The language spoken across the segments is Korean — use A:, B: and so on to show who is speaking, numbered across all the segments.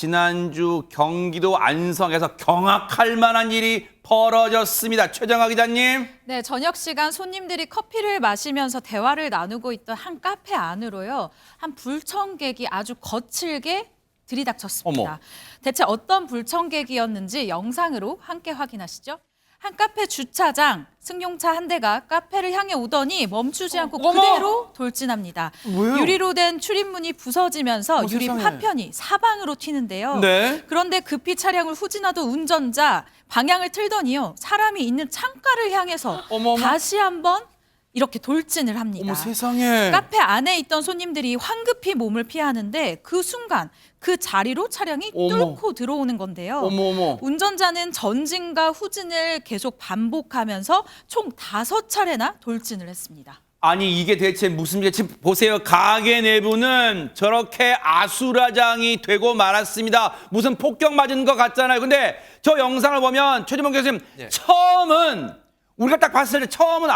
A: 지난주 경기도 안성에서 경악할 만한 일이 벌어졌습니다. 최정아 기자님.
B: 네, 저녁 시간 손님들이 커피를 마시면서 대화를 나누고 있던 한 카페 안으로요. 한 불청객이 아주 거칠게 들이닥쳤습니다.
A: 어머.
B: 대체 어떤 불청객이었는지 영상으로 함께 확인하시죠. 한 카페 주차장, 승용차 한 대가 카페를 향해 오더니 멈추지 않고
A: 어머!
B: 그대로 돌진합니다.
A: 왜요?
B: 유리로 된 출입문이 부서지면서 유리
A: 세상에.
B: 파편이 사방으로 튀는데요.
A: 네.
B: 그런데 급히 차량을 후진하던 운전자 방향을 틀더니요. 사람이 있는 창가를 향해서
A: 어머.
B: 다시 한번 이렇게 돌진을 합니다.
A: 어머 세상에.
B: 카페 안에 있던 손님들이 황급히 몸을 피하는데 그 순간 그 자리로 차량이
A: 어머.
B: 뚫고 들어오는 건데요.
A: 어머.
B: 운전자는 전진과 후진을 계속 반복하면서 총 5차례나 돌진을 했습니다.
A: 아니 이게 대체 무슨 일이지? 지금 보세요. 가게 내부는 저렇게 아수라장이 되고 말았습니다. 무슨 폭격 맞은 것 같잖아요. 근데 저 영상을 보면 최진봉 교수님 처음은 우리가 딱 봤을 때 처음은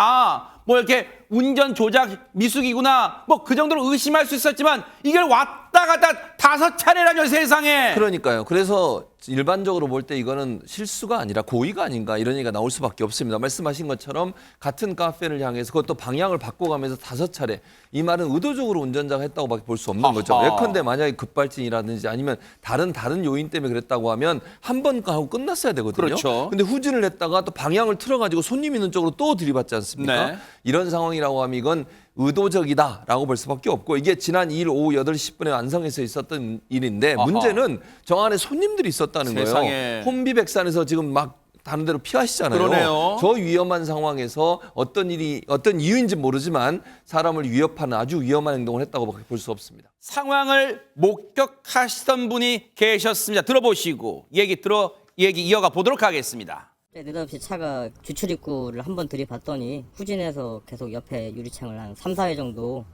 A: 뭐 이렇게 운전 조작 미숙이구나 뭐 그 정도로 의심할 수 있었지만 이걸 왔다 갔다 5차례라뇨 세상에.
C: 그러니까요. 그래서 일반적으로 볼 때 이거는 실수가 아니라 고의가 아닌가 이런 얘기가 나올 수밖에 없습니다. 말씀하신 것처럼 같은 카페를 향해서 그것도 방향을 바꿔가면서 5차례. 이 말은 의도적으로 운전자가 했다고밖에 볼 수 없는 거죠.
A: 아하.
C: 예컨대 만약에 급발진이라든지 아니면 다른 요인 때문에 그랬다고 하면 한 번 하고 끝났어야 되거든요.
A: 그렇죠.
C: 근데 후진을 했다가 또 방향을 틀어가지고 손님 있는 쪽으로 또 들이받지 않습니까?
A: 네.
C: 이런 상황이라고 하면 이건 의도적이다라고 볼 수밖에 없고 이게 지난 2일 오후 8시 10분에 안성에서 있었던 일인데
A: 아하.
C: 문제는 저 안에 손님들이 있었다는
A: 세상에.
C: 거예요. 혼비백산에서 지금 막 다른 데로 피하시잖아요.
A: 그러네요.
C: 저 위험한 상황에서 어떤 이유인지 모르지만 사람을 위협하는 아주 위험한 행동을 했다고 볼 수 없습니다.
A: 상황을 목격하시던 분이 계셨습니다. 들어보시고 얘기 이어가 보도록 하겠습니다.
D: 느닷없이 차가 주출 입구를 한번 들이받더니 후진해서 계속 옆에 유리창을 한 3, 4회 정도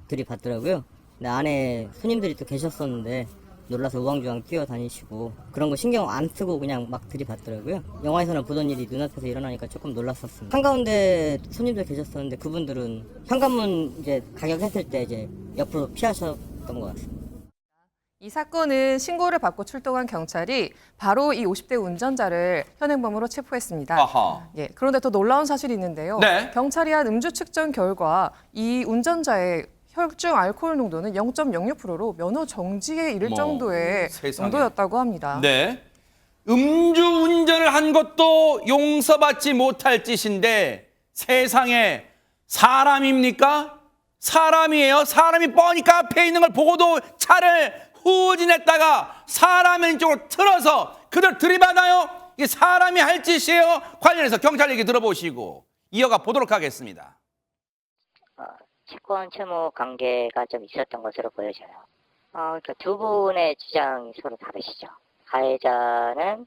D: 들이받더라고요. 근데 안에 손님들이 또 계셨었는데 놀라서 우왕좌왕 뛰어다니시고 그런 거 신경 안 쓰고 그냥 막 들이받더라고요. 영화에서는 보던 일이 눈앞에서 일어나니까 조금 놀랐었습니다. 한가운데 손님들 계셨었는데 그분들은 현관문 이제 가격했을 때 이제 옆으로 피하셨던 것 같습니다.
E: 이 사건은 신고를 받고 출동한 경찰이 바로 이 50대 운전자를 현행범으로 체포했습니다.
A: 아하.
E: 예, 그런데 더 놀라운 사실이 있는데요.
A: 네.
E: 경찰이 한 음주 측정 결과 이 운전자의 혈중 알코올 농도는 0.06%로 면허 정지에 이를
A: 어머,
E: 정도의
A: 세상에.
E: 농도였다고 합니다.
A: 네. 음주 운전을 한 것도 용서받지 못할 짓인데 세상에 사람입니까? 사람이에요. 사람이 뻔히 카페에 있는 걸 보고도 차를 후진했다가 사람 왼쪽으로 틀어서 그들 들이받아요. 이게 사람이 할 짓이에요. 관련해서 경찰 얘기 들어보시고 이어가 보도록 하겠습니다.
F: 채권 채무 관계가 좀 있었던 것으로 보여져요. 그러니까 두 분의 주장이 서로 다르시죠. 가해자는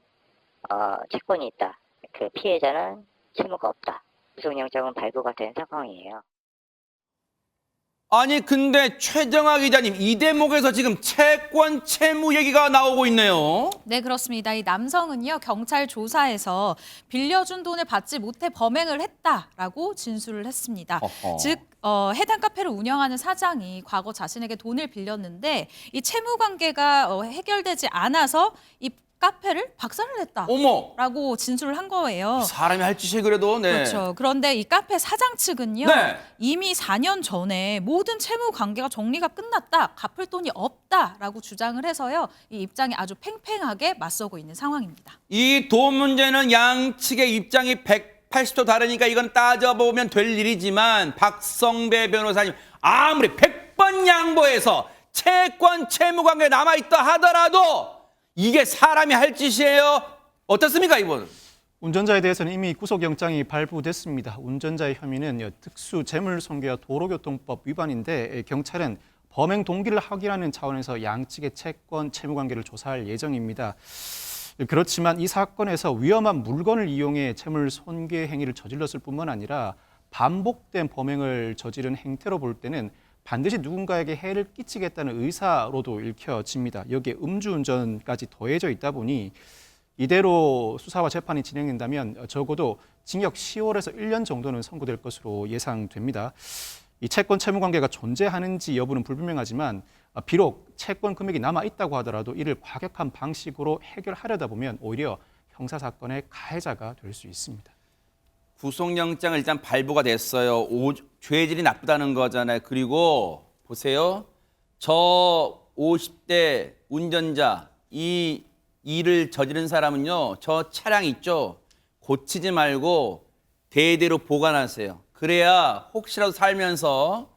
F: 채권이 있다. 그 피해자는 채무가 없다. 구속영장은 발부가 된 상황이에요.
A: 아니 근데 최정아 기자님 이 대목에서 지금 채권 채무 얘기가 나오고 있네요.
B: 네, 그렇습니다. 이 남성은요, 경찰 조사에서 빌려준 돈을 받지 못해 범행을 했다라고 진술을 했습니다.
A: 어허.
B: 즉, 해당 카페를 운영하는 사장이 과거 자신에게 돈을 빌렸는데 이 채무 관계가 해결되지 않아서 이 카페를 박살을 냈다.
A: 어머.
B: 라고 진술을 한 거예요.
A: 사람이 할 짓이 그래도 네.
B: 그렇죠. 그런데 이 카페 사장 측은요.
A: 네.
B: 이미 4년 전에 모든 채무 관계가 정리가 끝났다. 갚을 돈이 없다라고 주장을 해서요. 이 입장에 아주 팽팽하게 맞서고 있는 상황입니다.
A: 이 돈 문제는 양측의 입장이 180도 다르니까 이건 따져보면 될 일이지만 박성배 변호사님 아무리 100번 양보해서 채권 채무 관계에 남아있다 하더라도 이게 사람이 할 짓이에요. 어떻습니까 이분?
G: 운전자에 대해서는 이미 구속영장이 발부됐습니다. 운전자의 혐의는 특수 재물손괴와 도로교통법 위반인데 경찰은 범행 동기를 확인하는 차원에서 양측의 채권 채무관계를 조사할 예정입니다. 그렇지만 이 사건에서 위험한 물건을 이용해 재물손괴 행위를 저질렀을 뿐만 아니라 반복된 범행을 저지른 행태로 볼 때는 반드시 누군가에게 해를 끼치겠다는 의사로도 읽혀집니다. 여기에 음주운전까지 더해져 있다 보니 이대로 수사와 재판이 진행된다면 적어도 징역 10월에서 1년 정도는 선고될 것으로 예상됩니다. 이 채권 채무 관계가 존재하는지 여부는 불분명하지만 비록 채권 금액이 남아 있다고 하더라도 이를 과격한 방식으로 해결하려다 보면 오히려 형사 사건의 가해자가 될 수 있습니다.
A: 구속영장은 일단 발부가 됐어요. 죄질이 나쁘다는 거잖아요. 그리고 보세요. 저 50대 운전자, 이 일을 저지른 사람은요. 저 차량 있죠. 고치지 말고 대대로 보관하세요. 그래야 혹시라도 살면서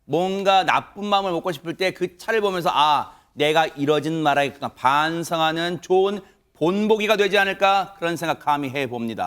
A: 뭔가 나쁜 마음을 먹고 싶을 때 그 차를 보면서 아, 내가 이러진 말아야겠구나 반성하는 좋은 본보기가 되지 않을까 그런 생각 감히 해봅니다.